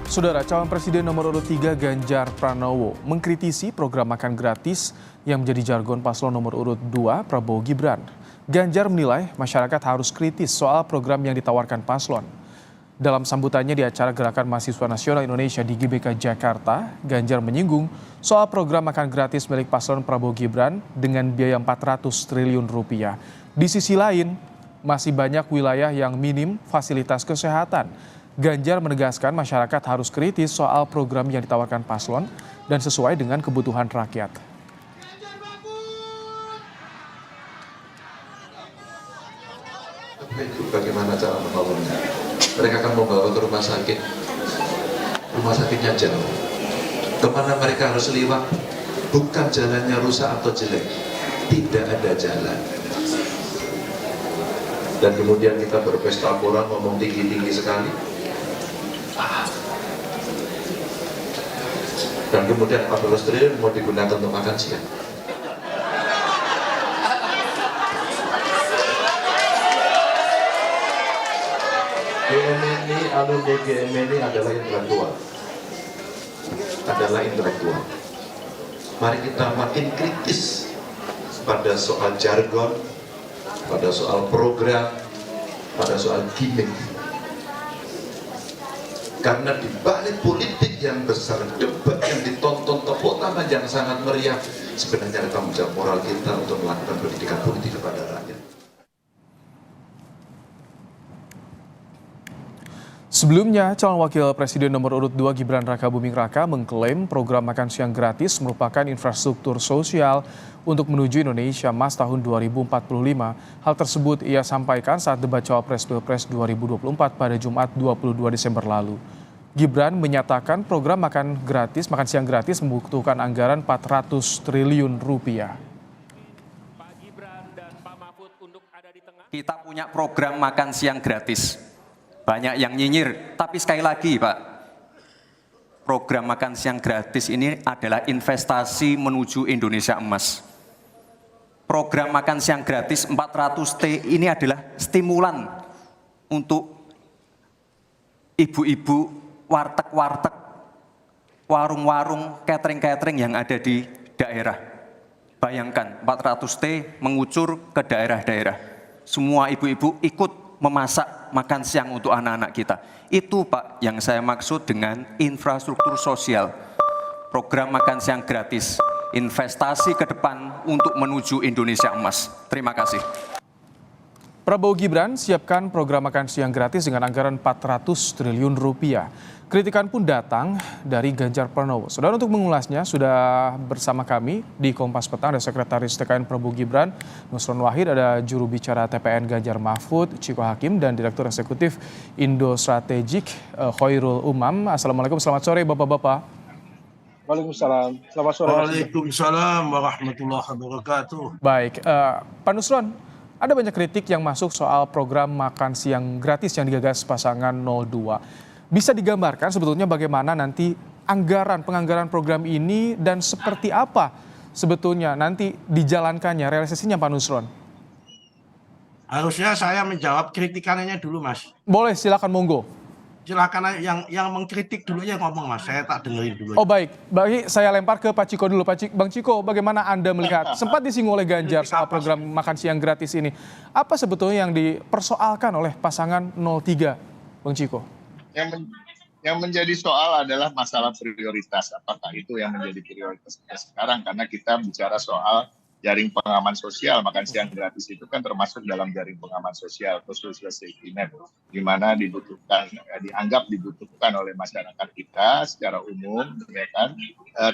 Saudara, calon presiden nomor urut 3 Ganjar Pranowo mengkritisi program makan gratis yang menjadi jargon paslon nomor urut 2 Prabowo Gibran. Ganjar menilai masyarakat harus kritis soal program yang ditawarkan paslon. Dalam sambutannya di acara Gerakan Mahasiswa Nasional Indonesia di GBK Jakarta, Ganjar menyinggung soal program makan gratis milik paslon Prabowo Gibran dengan biaya 400 triliun rupiah. Di sisi lain, masih banyak wilayah yang minim fasilitas kesehatan. Ganjar menegaskan masyarakat harus kritis soal program yang ditawarkan paslon dan sesuai dengan kebutuhan rakyat. Itu bagaimana cara membangunnya? Mereka akan membawa ke rumah sakitnya jauh. Kemana mereka harus lewat? Bukan jalannya rusak atau jelek, tidak ada jalan. Dan kemudian kita berpesta kurang ngomong tinggi-tinggi sekali. Dan kemudian 14 triliun mau digunakan untuk makan siang. Alumni GMI adalah intelektual. Mari kita makin kritis pada soal jargon, pada soal program, pada soal gimmick. Karena di balik politik yang besar, debat yang ditonton, tepuk tangan yang sangat meriah, sebenarnya ada tanggung jawab moral kita untuk melakukan pendidikan politik kepada rakyat. Sebelumnya, calon wakil presiden nomor urut 2 Gibran Rakabuming Raka mengklaim program makan siang gratis merupakan infrastruktur sosial untuk menuju Indonesia Emas tahun 2045. Hal tersebut ia sampaikan saat debat Cawapres Pilpres 2024 pada Jumat 22 Desember lalu. Gibran menyatakan program makan siang gratis membutuhkan anggaran 400 triliun rupiah. Kita punya program makan siang gratis. Banyak yang nyinyir, tapi sekali lagi Pak, program makan siang gratis ini adalah investasi menuju Indonesia Emas. Program makan siang gratis 400T ini adalah stimulan untuk ibu-ibu, warteg-warteg, warung-warung, catering-catering yang ada di daerah. Bayangkan 400T mengucur ke daerah-daerah. Semua ibu-ibu ikut memasak makan siang untuk anak-anak kita. Itu Pak yang saya maksud dengan infrastruktur sosial. Program makan siang gratis, investasi ke depan untuk menuju Indonesia Emas. Terima kasih. Prabowo Gibran siapkan program makan siang gratis dengan anggaran 400 triliun rupiah. Kritikan pun datang dari Ganjar Pranowo. Saudara, untuk mengulasnya sudah bersama kami di Kompas Petang ada Sekretaris TKN Prabowo Gibran, Nusron Wahid, ada juru bicara TPN Ganjar Mahfud, Ciko Hakim, dan Direktur Eksekutif Indo Strategik Khairul Umam. Assalamualaikum, selamat sore Bapak-Bapak. Waalaikumsalam. Selamat sore. Waalaikumsalam warahmatullahi wabarakatuh. Baik, Pak Nusron, ada banyak kritik yang masuk soal program makan siang gratis yang digagas pasangan 02. Bisa digambarkan sebetulnya bagaimana nanti penganggaran program ini dan seperti apa sebetulnya nanti dijalankannya, realisasinya Pak Nusron? Harusnya saya menjawab kritikannya dulu, Mas. Boleh, silakan monggo. Silakan yang mengkritik dulu ya ngomong, Mas. Saya tak dengerin dulu. Oh baik, saya lempar ke Pak Ciko dulu. Bang Ciko, bagaimana Anda melihat? Sempat disinggung oleh Ganjar soal program makan siang gratis ini. Apa sebetulnya yang dipersoalkan oleh pasangan 03, Bang Ciko? Yang menjadi soal adalah masalah prioritas. Apakah itu yang menjadi prioritas kita sekarang? Karena kita bicara soal jaring pengaman sosial. Makan siang gratis itu kan termasuk dalam jaring pengaman sosial atau social safety net, di mana dianggap dibutuhkan oleh masyarakat kita secara umum, ya kan?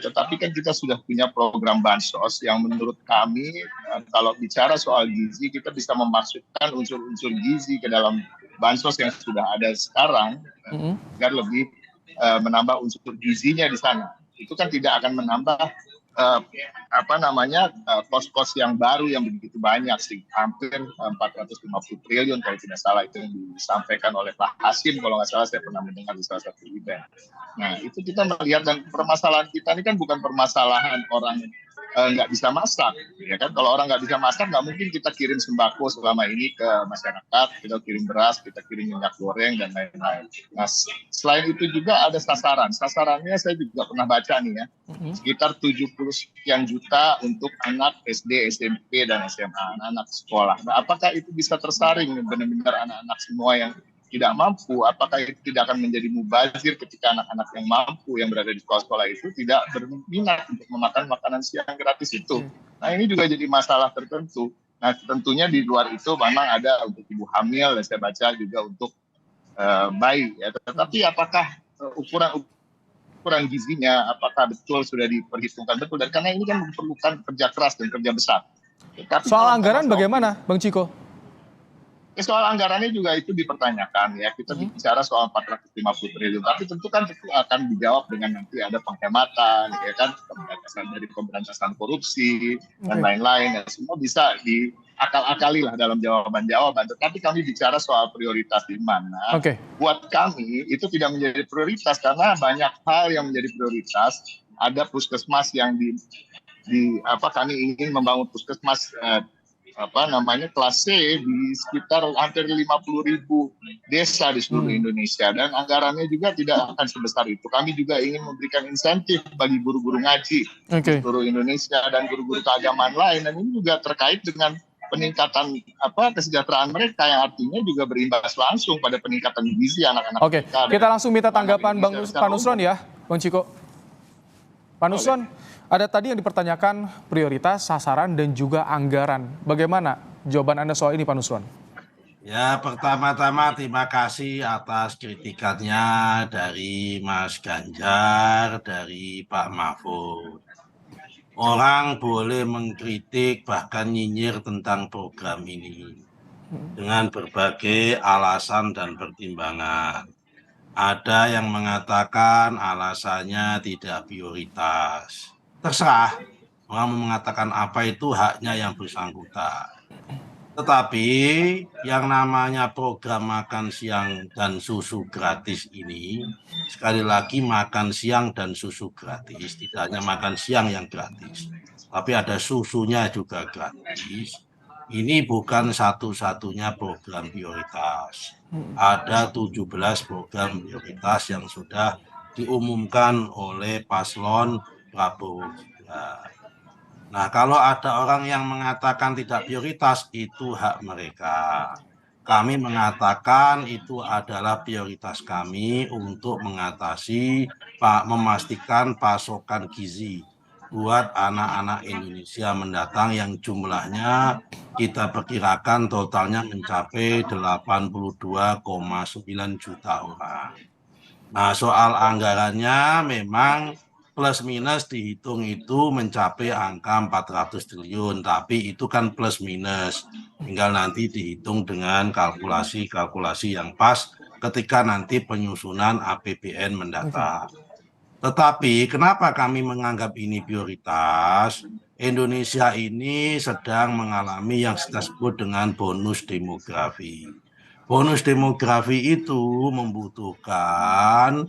Tetapi kan kita sudah punya program bansos yang menurut kami, kalau bicara soal gizi, kita bisa memasukkan unsur-unsur gizi ke dalam bansos yang sudah ada sekarang, agar lebih menambah unsur gizinya di sana. Itu kan tidak akan menambah pos-pos yang baru yang begitu banyak sih, hampir 450 triliun kalau tidak salah, itu yang disampaikan oleh Pak Hasim kalau nggak salah, saya pernah mendengar di salah satu event. Nah itu kita melihat, dan permasalahan kita ini kan bukan permasalahan orang nggak bisa masak, ya kan? Kalau orang nggak bisa masak, nggak mungkin kita kirim sembako selama ini ke masyarakat, kita kirim beras, kita kirim minyak goreng dan lain-lain. Nah, selain itu juga ada sasaran. Sasarannya saya juga pernah baca nih ya, sekitar 70 sekian juta untuk anak SD, SMP dan SMA, anak-anak sekolah. Nah, apakah itu bisa tersaring benar-benar anak-anak semua yang tidak mampu, apakah itu tidak akan menjadi mubazir ketika anak-anak yang mampu yang berada di sekolah-sekolah itu tidak berminat untuk memakan makanan siang gratis itu. Nah, ini juga jadi masalah tertentu. Nah, tentunya di luar itu memang ada untuk ibu hamil, dan saya baca juga untuk bayi. Ya. Tetapi apakah ukuran gizinya, apakah betul sudah diperhitungkan betul? Dan karena ini kan memerlukan kerja keras dan kerja besar. Tapi Soal anggaran bagaimana, Bang Ciko? Soal anggarannya juga itu dipertanyakan ya. Kita bicara soal 450 triliun, tapi tentu kan akan dijawab dengan nanti ada penghematan, ya kan, pemberantasan korupsi dan lain-lain. Ya, semua bisa diakal-akali lah dalam jawaban-jawaban. Tetapi kami bicara soal prioritas di mana. Buat kami itu tidak menjadi prioritas karena banyak hal yang menjadi prioritas. Ada puskesmas yang kami ingin membangun puskesmas kelas C di sekitar hampir 50.000 desa di seluruh Indonesia, dan anggarannya juga tidak akan sebesar itu. Kami juga ingin memberikan insentif bagi guru-guru ngaji di seluruh Indonesia dan guru-guru keagamaan lain, dan ini juga terkait dengan peningkatan kesejahteraan mereka yang artinya juga berimbas langsung pada peningkatan gizi anak-anak mereka. Kita langsung minta tanggapan Pak Nusron ya, Bang Ciko. Pak Nusron, ada tadi yang dipertanyakan prioritas, sasaran, dan juga anggaran. Bagaimana jawaban Anda soal ini, Pak Nusron? Ya, pertama-tama terima kasih atas kritikannya dari Mas Ganjar, dari Pak Mahfud. Orang boleh mengkritik bahkan nyinyir tentang program ini dengan berbagai alasan dan pertimbangan. Ada yang mengatakan alasannya tidak prioritas. Terserah, orang mengatakan apa itu haknya yang bersangkutan. Tetapi yang namanya program makan siang dan susu gratis ini, sekali lagi makan siang dan susu gratis, tidak hanya makan siang yang gratis, tapi ada susunya juga gratis. Ini bukan satu-satunya program prioritas. Ada 17 program prioritas yang sudah diumumkan oleh paslon Prabowo Gibran. Nah, kalau ada orang yang mengatakan tidak prioritas, itu hak mereka. Kami mengatakan itu adalah prioritas kami untuk memastikan pasokan gizi buat anak-anak Indonesia mendatang yang jumlahnya kita perkirakan totalnya mencapai 82,9 juta orang. Nah, soal anggarannya memang plus minus dihitung itu mencapai angka 400 triliun, tapi itu kan plus minus. Tinggal nanti dihitung dengan kalkulasi-kalkulasi yang pas ketika nanti penyusunan APBN mendatang. Tetapi kenapa kami menganggap ini prioritas? Indonesia ini sedang mengalami yang kita sebut dengan bonus demografi. Bonus demografi itu membutuhkan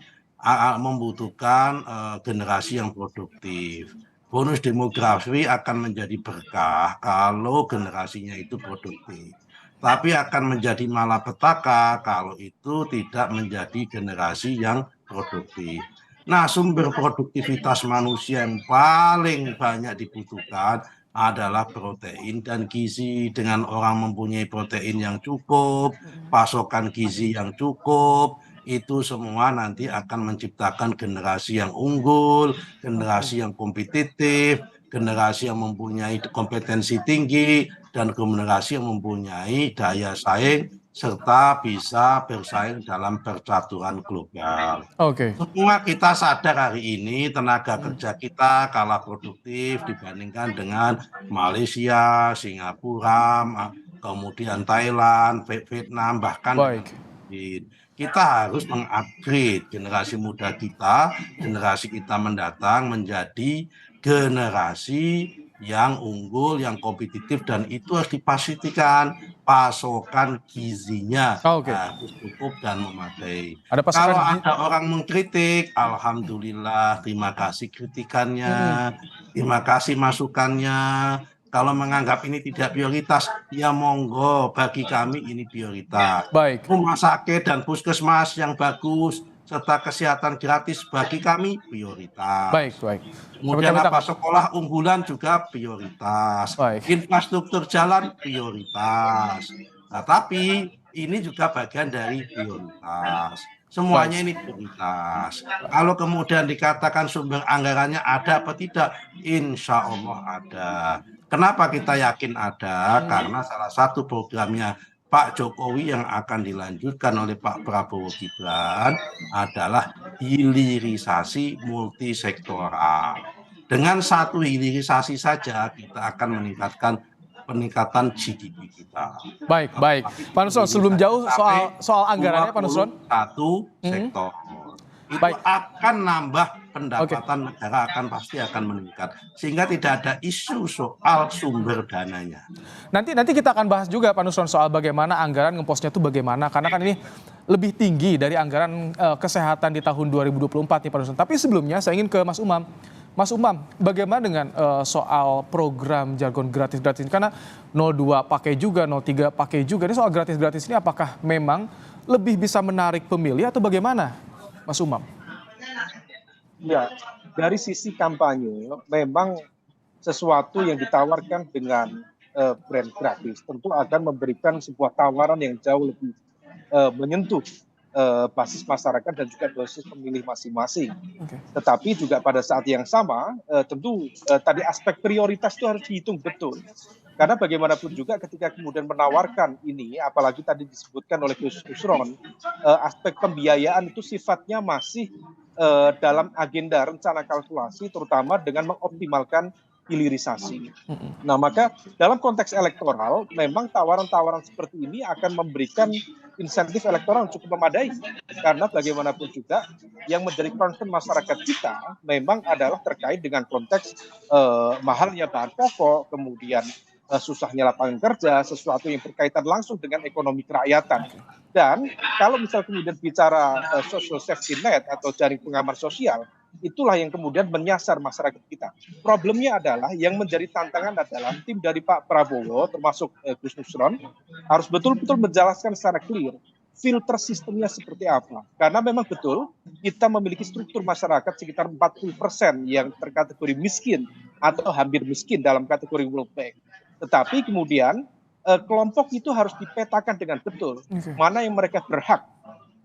generasi yang produktif. Bonus demografi akan menjadi berkah kalau generasinya itu produktif. Tapi akan menjadi malapetaka kalau itu tidak menjadi generasi yang produktif. Nah, sumber produktivitas manusia yang paling banyak dibutuhkan adalah protein dan gizi. Dengan orang mempunyai protein yang cukup, pasokan gizi yang cukup, itu semua nanti akan menciptakan generasi yang unggul, generasi yang kompetitif, generasi yang mempunyai kompetensi tinggi, dan generasi yang mempunyai daya saing serta bisa bersaing dalam percaturan global. Semua kita sadar hari ini tenaga kerja kita kalah produktif dibandingkan dengan Malaysia, Singapura, kemudian Thailand, Vietnam, bahkan kita harus mengupgrade generasi muda kita, generasi kita mendatang menjadi generasi yang unggul, yang kompetitif, dan itu harus dipastikan pasokan gizinya Oke. harus cukup dan memadai. Ada pasokan Kalau ada orang mengkritik, alhamdulillah, terima kasih kritikannya, terima kasih masukannya. Kalau menganggap ini tidak prioritas, ya monggo, bagi kami ini prioritas. Baik. Rumah sakit dan puskesmas yang bagus serta kesehatan gratis bagi kami prioritas. Baik. Kemudian apa, sekolah unggulan juga prioritas. Baik. Infrastruktur jalan prioritas. Nah, tapi ini juga bagian dari prioritas. Semuanya ini prioritas. Kalau kemudian dikatakan sumber anggarannya ada apa tidak? Insya Allah ada. Kenapa kita yakin ada? Karena salah satu programnya Pak Jokowi yang akan dilanjutkan oleh Pak Prabowo Gibran adalah hilirisasi multisektoral. Dengan satu hilirisasi saja kita akan peningkatan GDP kita. Baik. Pak Nusron, sebelum jauh soal anggarannya, Pak Nusron. Satu sektor. Itu Baik. akan nambah pendapatan negara, pasti akan meningkat. Sehingga tidak ada isu soal sumber dananya. Nanti kita akan bahas juga Pak Nusron soal bagaimana anggaran ngeposnya itu bagaimana. Karena kan ini lebih tinggi dari anggaran kesehatan di tahun 2024 nih Pak Nusron. Tapi sebelumnya saya ingin ke Mas Umam. Mas Umam, bagaimana dengan soal program jargon gratis-gratis? Karena 02 pakai juga, 03 pakai juga. Ini soal gratis-gratis ini apakah memang lebih bisa menarik pemilih atau bagaimana, Mas Umam? Ya, dari sisi kampanye memang sesuatu yang ditawarkan dengan brand gratis tentu akan memberikan sebuah tawaran yang jauh lebih menyentuh basis masyarakat dan juga basis pemilih masing-masing. Okay. Tetapi juga pada saat yang sama tentu tadi aspek prioritas itu harus dihitung betul. Karena bagaimanapun juga ketika kemudian menawarkan ini, apalagi tadi disebutkan oleh Gus Nusron, aspek pembiayaan itu sifatnya masih dalam agenda rencana kalkulasi, terutama dengan mengoptimalkan hilirisasi. Nah, maka dalam konteks elektoral, memang tawaran-tawaran seperti ini akan memberikan insentif elektoral cukup memadai. Karena bagaimanapun juga, yang menjadi concern masyarakat kita memang adalah terkait dengan konteks mahalnya bahan pokok, kemudian susahnya lapangan kerja, sesuatu yang berkaitan langsung dengan ekonomi kerakyatan. Dan kalau misal kemudian bicara social safety net atau jaring pengaman sosial, itulah yang kemudian menyasar masyarakat kita. Problemnya adalah yang menjadi tantangan adalah tim dari Pak Prabowo termasuk Gus Nusron harus betul-betul menjelaskan secara clear filter sistemnya seperti apa. Karena memang betul kita memiliki struktur masyarakat sekitar 40% yang terkategori miskin atau hampir miskin dalam kategori World Bank. Tetapi kemudian kelompok itu harus dipetakan dengan betul. Mana yang mereka berhak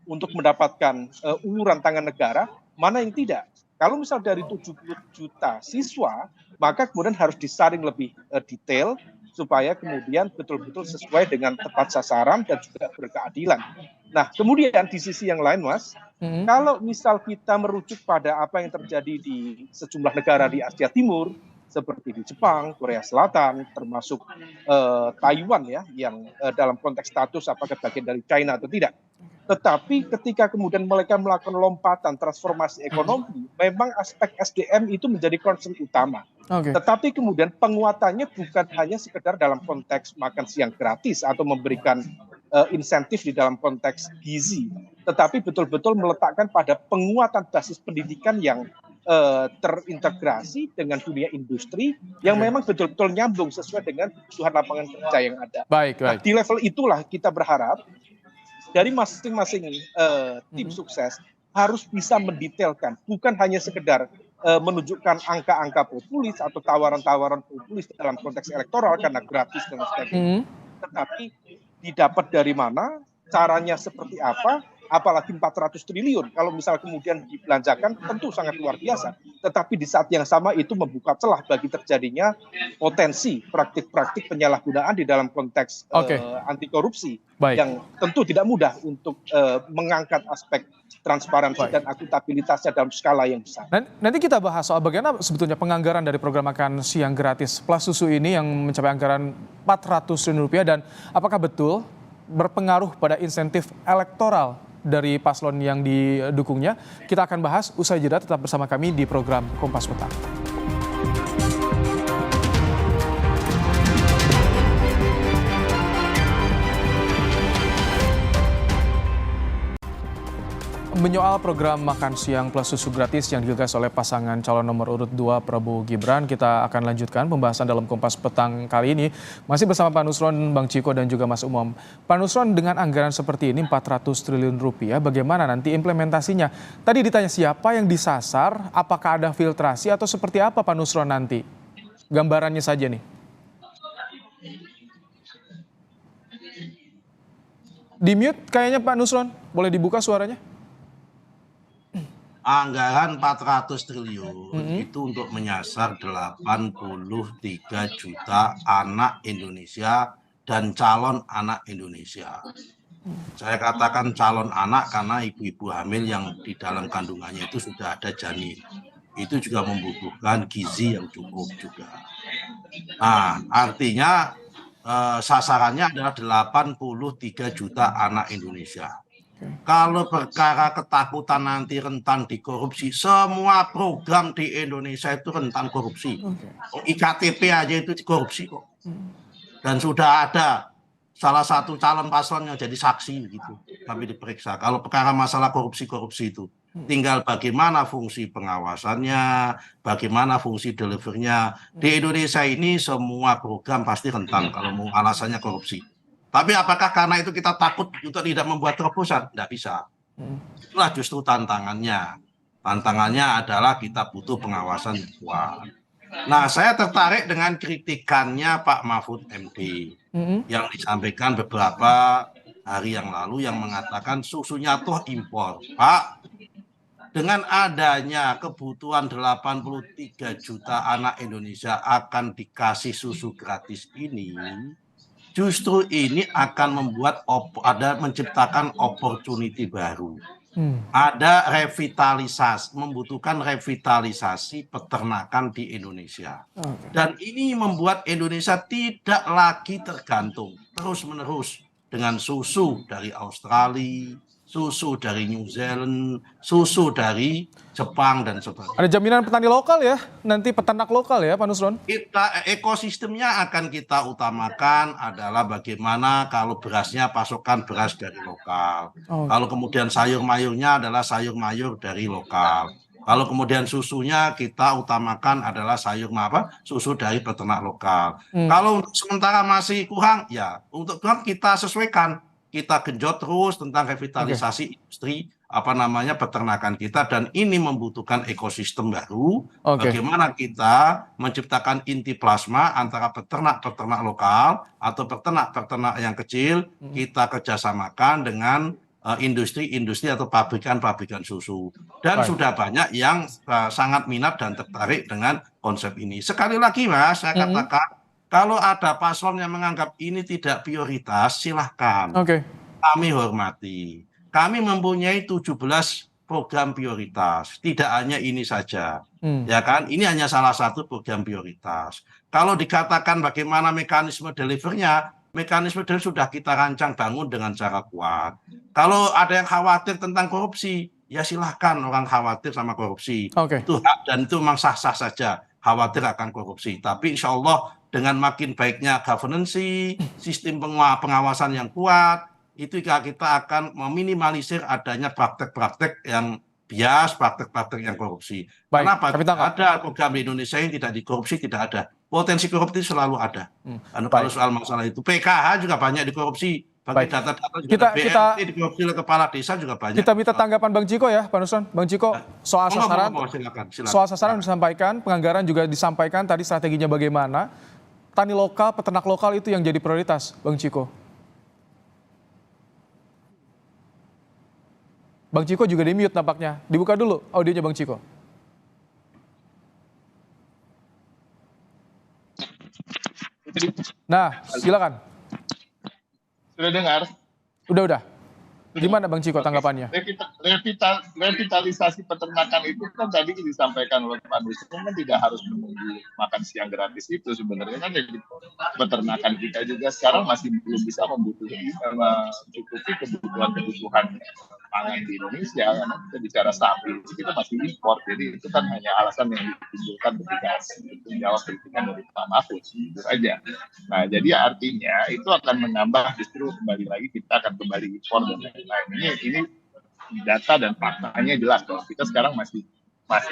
untuk mendapatkan uluran tangan negara, mana yang tidak. Kalau misal dari 70 juta siswa, maka kemudian harus disaring lebih detail supaya kemudian betul-betul sesuai dengan tepat sasaran dan juga berkeadilan. Nah, kemudian di sisi yang lain, Mas, kalau misal kita merujuk pada apa yang terjadi di sejumlah negara di Asia Timur, seperti di Jepang, Korea Selatan, termasuk Taiwan ya, yang dalam konteks status apakah bagian dari China atau tidak. Tetapi ketika kemudian mereka melakukan lompatan transformasi ekonomi, memang aspek SDM itu menjadi concern utama. Okay. Tetapi kemudian penguatannya bukan hanya sekedar dalam konteks makan siang gratis atau memberikan insentif di dalam konteks gizi, tetapi betul-betul meletakkan pada penguatan basis pendidikan yang terintegrasi dengan dunia industri yang memang betul-betul nyambung sesuai dengan kebutuhan lapangan kerja yang ada. Baik. Nah, di level itulah kita berharap dari masing-masing tim sukses harus bisa mendetailkan, bukan hanya sekedar menunjukkan angka-angka populis atau tawaran-tawaran populis dalam konteks elektoral karena gratis dan sebagainya, tetapi didapat dari mana, caranya seperti apa, apalagi 400 triliun. Kalau misal kemudian dibelanjakan tentu sangat luar biasa. Tetapi di saat yang sama itu membuka celah bagi terjadinya potensi praktik-praktik penyalahgunaan di dalam konteks anti korupsi. Yang tentu tidak mudah untuk mengangkat aspek transparansi dan akuntabilitasnya dalam skala yang besar. Nanti kita bahas soal bagaimana sebetulnya penganggaran dari program makan siang gratis plus susu ini yang mencapai anggaran 400 triliun rupiah dan apakah betul berpengaruh pada insentif elektoral dari paslon yang didukungnya. Kita akan bahas usai jeda, tetap bersama kami di program Kompas Petang. Menyoal program makan siang plus susu gratis yang digagas oleh pasangan calon nomor urut 2 Prabowo Gibran, kita akan lanjutkan pembahasan dalam Kompas Petang kali ini. Masih bersama Pak Nusron, Bang Ciko, dan juga Mas Umam. Pak Nusron, dengan anggaran seperti ini 400 triliun rupiah, bagaimana nanti implementasinya? Tadi ditanya siapa yang disasar, apakah ada filtrasi atau seperti apa Pak Nusron nanti? Gambarannya saja nih. Di mute kayaknya Pak Nusron, boleh dibuka suaranya? Anggaran 400 triliun itu untuk menyasar 83 juta anak Indonesia dan calon anak Indonesia. Saya katakan calon anak karena ibu-ibu hamil yang di dalam kandungannya itu sudah ada janin. Itu juga membutuhkan gizi yang cukup juga. Nah, artinya sasarannya adalah 83 juta anak Indonesia. Kalau perkara ketakutan nanti rentan dikorupsi, semua program di Indonesia itu rentan korupsi. IKTP aja itu dikorupsi kok. Dan sudah ada salah satu calon paslon yang jadi saksi gitu, kami diperiksa. Kalau perkara masalah korupsi itu, tinggal bagaimana fungsi pengawasannya, bagaimana fungsi delivernya. Di Indonesia ini semua program pasti rentan kalau mau alasannya korupsi. Tapi apakah karena itu kita takut untuk tidak membuat terobosan? Tidak bisa. Itulah justru tantangannya. Tantangannya adalah kita butuh pengawasan yang kuat. Nah, saya tertarik dengan kritikannya Pak Mahfud MD yang disampaikan beberapa hari yang lalu yang mengatakan susunya toh impor. Pak, dengan adanya kebutuhan 83 juta anak Indonesia akan dikasih susu gratis ini, justru ini akan menciptakan opportunity baru. Ada membutuhkan revitalisasi peternakan di Indonesia. Dan ini membuat Indonesia tidak lagi tergantung terus-menerus dengan susu dari Australia, susu dari New Zealand, susu dari Jepang, dan sebagainya. Ada jaminan petani lokal ya, nanti peternak lokal ya Pak Nusron? Ekosistemnya akan kita utamakan adalah bagaimana kalau berasnya pasokan beras dari lokal. Kalau kemudian sayur mayurnya adalah sayur mayur dari lokal. Kalau kemudian susunya kita utamakan adalah susu dari peternak lokal. Kalau untuk sementara masih kurang, ya untuk kita sesuaikan. Kita genjot terus tentang revitalisasi industri peternakan kita, dan ini membutuhkan ekosistem baru. Bagaimana kita menciptakan inti plasma antara peternak-peternak lokal atau peternak-peternak yang kecil, kita kerjasamakan dengan industri-industri atau pabrikan-pabrikan susu. Dan sudah banyak yang sangat minat dan tertarik dengan konsep ini. Sekali lagi Mas, saya katakan, kalau ada paslon yang menganggap ini tidak prioritas, silahkan. Kami hormati. Kami mempunyai 17 program prioritas. Tidak hanya ini saja. Ya kan? Ini hanya salah satu program prioritas. Kalau dikatakan bagaimana mekanisme delivernya, mekanisme deliver sudah kita rancang bangun dengan cara kuat. Kalau ada yang khawatir tentang korupsi, ya silahkan orang khawatir sama korupsi. Itu hak dan itu memang sah-sah saja. Khawatir akan korupsi. Tapi insya Allah dengan makin baiknya governance, sistem pengawasan yang kuat, itu kita akan meminimalisir adanya praktek-praktek yang bias, praktek-praktek yang korupsi. Kenapa? Ada program di Indonesia yang tidak dikorupsi, tidak ada. Potensi korupsi selalu ada. Kalau soal masalah itu, PKH juga banyak dikorupsi. Bagi data-data juga BLT dikorupsi oleh kepala desa juga banyak. Kita minta tanggapan Bang Ciko ya, Pak Nusron. Bang Ciko, soal sasaran, soal sasaran disampaikan, penganggaran juga disampaikan, tadi strateginya bagaimana. Tani lokal, peternak lokal itu yang jadi prioritas, Bang Ciko. Bang Ciko juga di mute nampaknya. Dibuka dulu audionya Bang Ciko. Nah, silakan. Sudah dengar? Udah. Gimana Bang Ciko tanggapannya? Revitalisasi peternakan itu kan tadi disampaikan oleh Pak Nusron, kan tidak harus menunggu makan siang gratis itu. Sebenarnya kan peternakan kita juga sekarang masih belum bisa mencukupi kebutuhan pangan di Indonesia. Karena kita bicara sapi, kita masih impor. Jadi itu kan hanya alasan yang ditimbulkan ketika menjawab kritikan dari Pak Mahfud. Itu aja. Nah, jadi artinya itu akan menambah, justru kembali lagi kita akan kembali impor dan lain-lain. Ini data dan faktanya jelas bahwa kita sekarang masih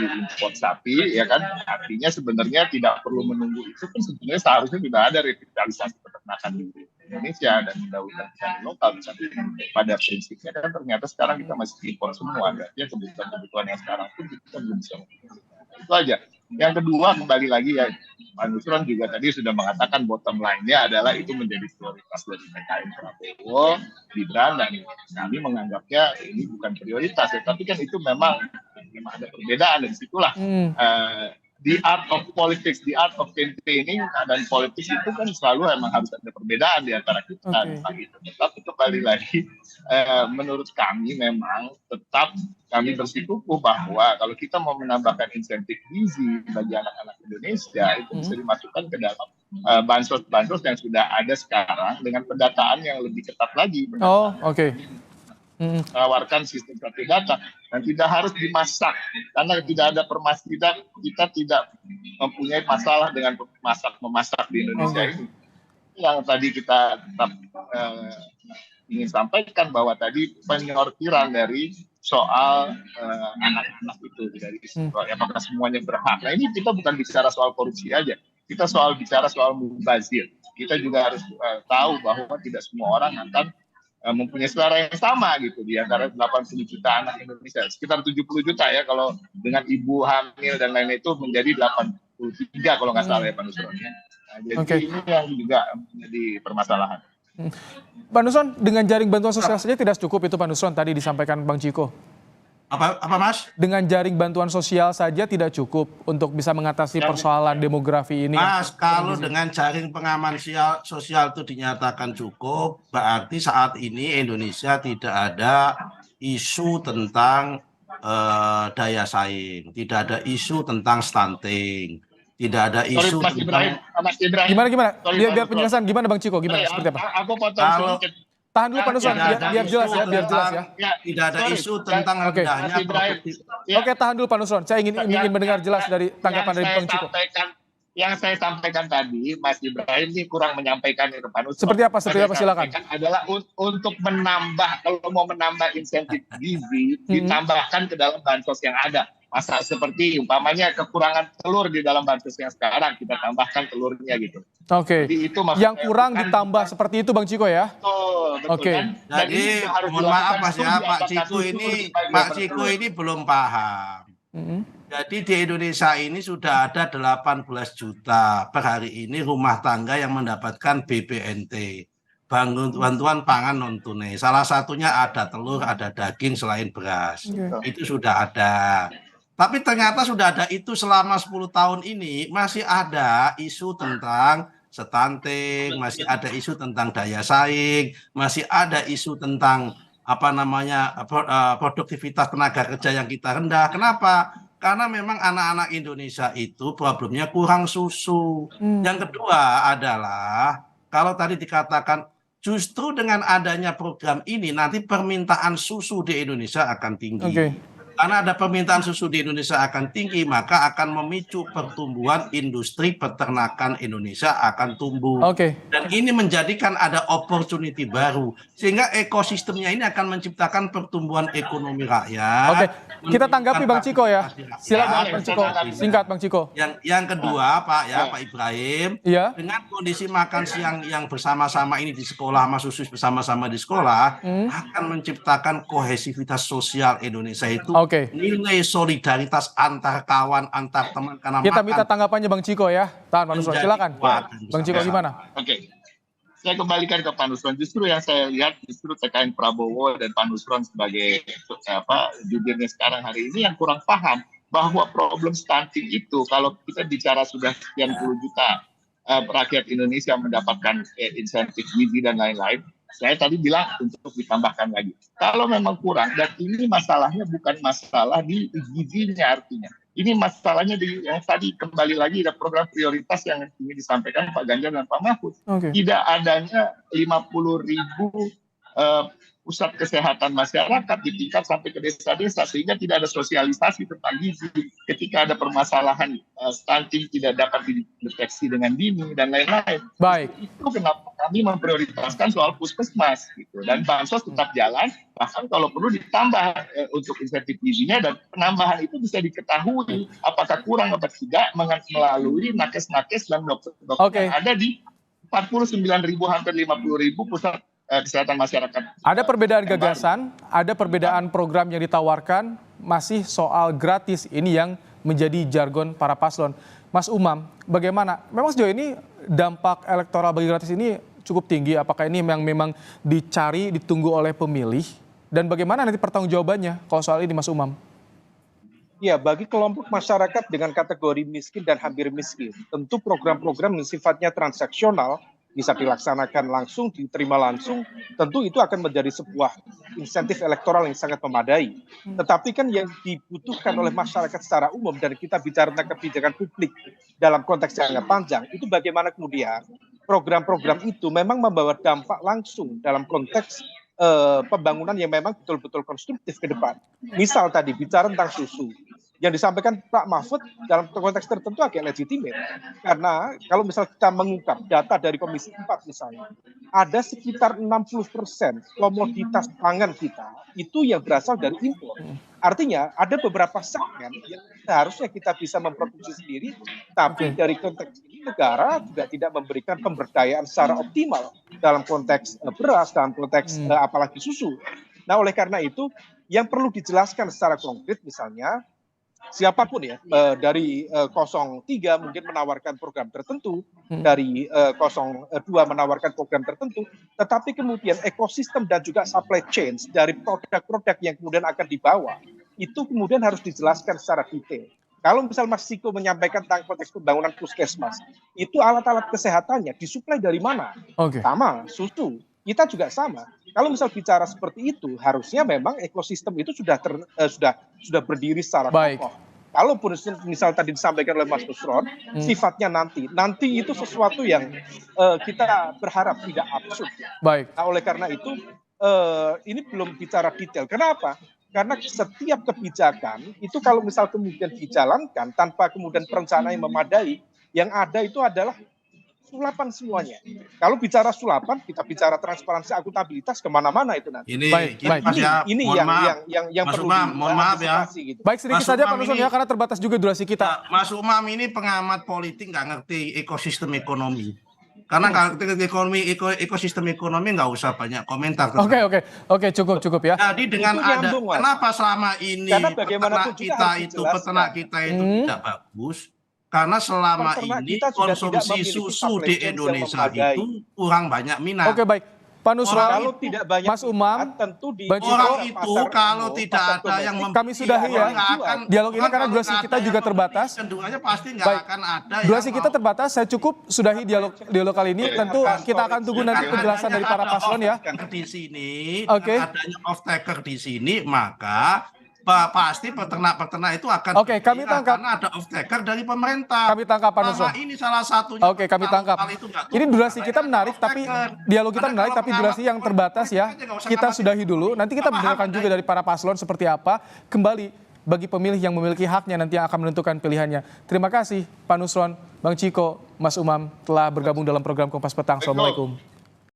impor sapi, ya kan? Artinya sebenarnya tidak perlu menunggu itu pun sebenarnya seharusnya sudah ada revitalisasi peternakan di Indonesia dan mendahulukan lokal. Tapi pada prinsipnya kan ternyata sekarang kita masih impor semua. Artinya kebutuhan yang sekarang pun kita belum bisa. Itu aja. Yang kedua, kembali lagi ya, Pak Nusron juga tadi sudah mengatakan bottom line-nya adalah itu menjadi prioritas dari TKN Prabowo, Gibran, dan kami menganggapnya ini bukan prioritas ya, tapi kan itu memang ada perbedaan, dan disitulah the art of politics, the art of campaigning dan politik itu kan selalu emang harus ada perbedaan di antara kita. Tetapi kembali lagi, menurut kami memang tetap kami bersikukuh bahwa kalau kita mau menambahkan insentif gizi bagi anak-anak Indonesia, itu bisa dimasukkan ke dalam bansos-bansos yang sudah ada sekarang dengan pendataan yang lebih ketat lagi. Menawarkan sistem satu data dan tidak harus dimasak, karena tidak ada kita tidak mempunyai masalah dengan memasak di Indonesia ini. Yang tadi kita tetap ingin sampaikan bahwa tadi penyortiran dari soal anak-anak itu dari apakah semuanya berhak. Nah, ini kita bukan bicara soal korupsi aja, kita bicara soal mubazir. Kita juga harus tahu bahwa tidak semua orang akan mempunyai selera yang sama gitu di antara 80 juta anak Indonesia, sekitar 70 juta ya kalau dengan ibu hamil dan lain itu menjadi 83 kalau nggak salah ya Pak Nusron. Nah, jadi ini yang juga menjadi permasalahan. Pak Nusron, dengan jaring bantuan sosial saja tidak cukup itu Pak Nusron tadi disampaikan Bang Ciko. Apa Mas? Dengan jaring bantuan sosial saja tidak cukup untuk bisa mengatasi persoalan demografi ini. Mas, kalau dengan jaring pengaman sosial itu dinyatakan cukup, berarti saat ini Indonesia tidak ada isu tentang daya saing, tidak ada isu tentang stunting, tidak ada isu tentang... Mas Ibrahim. Gimana? Biar penjelasan gimana Bang Ciko? Gimana? Seperti apa? Aku potong sedikit. Tahan dulu Pak Nusron, biar jelas ya. Tidak ada isu tentang rendahnya produktif. Oke, tahan dulu Pak Nusron. Saya ingin mendengar jelas dari tanggapan dari Bang Ciko. Yang saya sampaikan tadi, Mas Ibrahim ini kurang menyampaikan ke Pak Nusron. Seperti apa? Silakan. Adalah untuk menambah, kalau mau menambah insentif gizi, ditambahkan ke dalam bansos yang ada. Masa seperti umpamanya kekurangan telur di dalam bansos yang sekarang, kita tambahkan telurnya gitu. Oke. Yang kurang ditambah seperti itu Bang Ciko ya? Betul. Oke. Kan? Jadi mohon maaf Mas ya, Pak Ciko ini belum paham. Jadi di Indonesia ini sudah ada 18 juta per hari ini rumah tangga yang mendapatkan BPNT, bantuan pangan non tunai. Salah satunya ada telur, ada daging selain beras. Itu sudah ada. Tapi ternyata sudah ada itu selama 10 tahun ini masih ada isu tentang stunting, masih ada isu tentang daya saing, masih ada isu tentang produktivitas tenaga kerja yang kita rendah. Kenapa? Karena memang anak-anak Indonesia itu problemnya kurang susu. Yang kedua adalah kalau tadi dikatakan justru dengan adanya program ini nanti permintaan susu di Indonesia akan tinggi. Karena ada permintaan susu di Indonesia akan tinggi, maka akan memicu pertumbuhan industri peternakan Indonesia akan tumbuh. Dan ini menjadikan ada opportunity baru. Sehingga ekosistemnya ini akan menciptakan pertumbuhan ekonomi rakyat. Kita tanggapi Bang Ciko ya. Silakan Bang Ciko. Singkat Bang Ciko. Yang kedua Pak Ibrahim, dengan kondisi makan siang yang bersama-sama ini di sekolah, Mas Susus bersama-sama di sekolah, akan menciptakan kohesivitas sosial Indonesia itu. Nilai solidaritas antar kawan, antar teman karena kita minta tanggapannya Bang Ciko ya. Tahan Pak Nusron, silakan. Bang Ciko gimana? Saya kembalikan ke Pak Nusron. Justru yang saya lihat TKN Prabowo dan Pak Nusron sebagai jubirnya sekarang hari ini yang kurang paham bahwa problem stunting itu kalau kita bicara sudah sekian puluh juta rakyat Indonesia mendapatkan insentif gizi dan lain-lain. Saya tadi bilang untuk ditambahkan lagi. Kalau memang kurang, dan ini masalahnya bukan masalah di gizinya artinya. Ini masalahnya yang tadi kembali lagi ada program prioritas yang ingin disampaikan Pak Ganjar dan Pak Mahfud. Tidak adanya 50.000 pusat kesehatan masyarakat di tingkat sampai ke desa-desa, sehingga tidak ada sosialisasi tentang gizi. Ketika ada permasalahan stunting tidak dapat dideteksi dengan dini dan lain-lain. Baik. Itu kenapa kami memprioritaskan soal puskesmas gitu. Dan bansos tetap jalan, bahkan kalau perlu ditambah untuk insentif gizinya, dan penambahan itu bisa diketahui apakah kurang atau tidak melalui nakes-nakes dan dokter-dokter yang ada di 49.000 hampir 50.000 pusat kesehatan masyarakat. Ada perbedaan gagasan, ada perbedaan program yang ditawarkan, masih soal gratis ini yang menjadi jargon para paslon. Mas Umam, bagaimana? Memang sejauh ini dampak elektoral bagi gratis ini cukup tinggi. Apakah ini memang dicari, ditunggu oleh pemilih? Dan bagaimana nanti pertanggungjawabannya kalau soal ini, Mas Umam? Ya, bagi kelompok masyarakat dengan kategori miskin dan hampir miskin, tentu program-program yang sifatnya transaksional bisa dilaksanakan langsung, diterima langsung, tentu itu akan menjadi sebuah insentif elektoral yang sangat memadai. Tetapi kan yang dibutuhkan oleh masyarakat secara umum, dan kita bicara tentang kebijakan publik dalam konteks yang panjang, itu bagaimana kemudian program-program itu memang membawa dampak langsung dalam konteks pembangunan yang memang betul-betul konstruktif ke depan. Misal tadi bicara tentang susu, yang disampaikan Pak Mahfud dalam konteks tertentu agak legitimate. Karena kalau misal kita mengungkap data dari Komisi 4 misalnya, ada sekitar 60% komoditas pangan kita itu yang berasal dari impor. Artinya ada beberapa segmen yang seharusnya kita bisa memproduksi sendiri, tapi dari konteks ini negara juga tidak memberikan pemberdayaan secara optimal dalam konteks beras, dalam konteks apalagi susu. Nah, oleh karena itu yang perlu dijelaskan secara konkret misalnya, siapapun ya, dari 03 mungkin menawarkan program tertentu, dari 02 menawarkan program tertentu, tetapi kemudian ekosistem dan juga supply chain dari produk-produk yang kemudian akan dibawa, itu kemudian harus dijelaskan secara detail. Kalau misal Mas Ciko menyampaikan tentang konteks pembangunan puskesmas, itu alat-alat kesehatannya disuplai dari mana? Sama, susu. Kita juga sama. Kalau misal bicara seperti itu, harusnya memang ekosistem itu sudah berdiri secara kokoh. Kalaupun misal tadi disampaikan oleh Mas Nusron, sifatnya nanti itu sesuatu yang kita berharap tidak absurd. Nah, oleh karena itu ini belum bicara detail. Kenapa? Karena setiap kebijakan itu kalau misal kemudian dijalankan tanpa kemudian perencanaan yang memadai, yang ada itu adalah sulapan semuanya. Kalau bicara sulapan, kita bicara transparansi, akuntabilitas, kemana-mana itu nanti. Ini yang perlu diantisipasi. Gitu. Baik, sedikit saja Pak Nusron ya, karena terbatas juga durasi kita. Mas Umam ini pengamat politik, nggak ngerti ekosistem ekonomi. Karena kalau ekosistem ekonomi nggak usah banyak komentar. Oke, cukup ya. Jadi dengan kenapa selama ini peternak kita itu tidak bagus? Karena selama ini konsumsi susu di Indonesia itu kurang banyak minat. Oke, baik. Pak Nusron, kalau tidak banyak Mas Umam, tentu di orang itu kalau tidak ada yang kami sudahi ya dialog ini karena durasi kita juga terbatas. Cenderungannya pasti nggak akan ada. Durasi kita terbatas, saya cukup sudahi dialog kali ini. Tentu kita akan tunggu nanti penjelasan dari para paslon ya. Di sini, adanya off taker di sini, maka pasti peternak itu akan kami tangkap karena ada off taker dari pemerintah. Kami tangkap Pak Nusron. Ini salah satunya. Kami tangkap. Ini durasi kita menarik, tapi dialog kita menarik, tapi durasi yang terbatas ya. Kita sudahi dulu. Nanti kita mendengarkan juga dari para paslon seperti apa. Kembali bagi pemilih yang memiliki haknya nanti yang akan menentukan pilihannya. Terima kasih Pak Nusron, Bang Ciko, Mas Umam telah bergabung dalam program Kompas Petang. Assalamualaikum.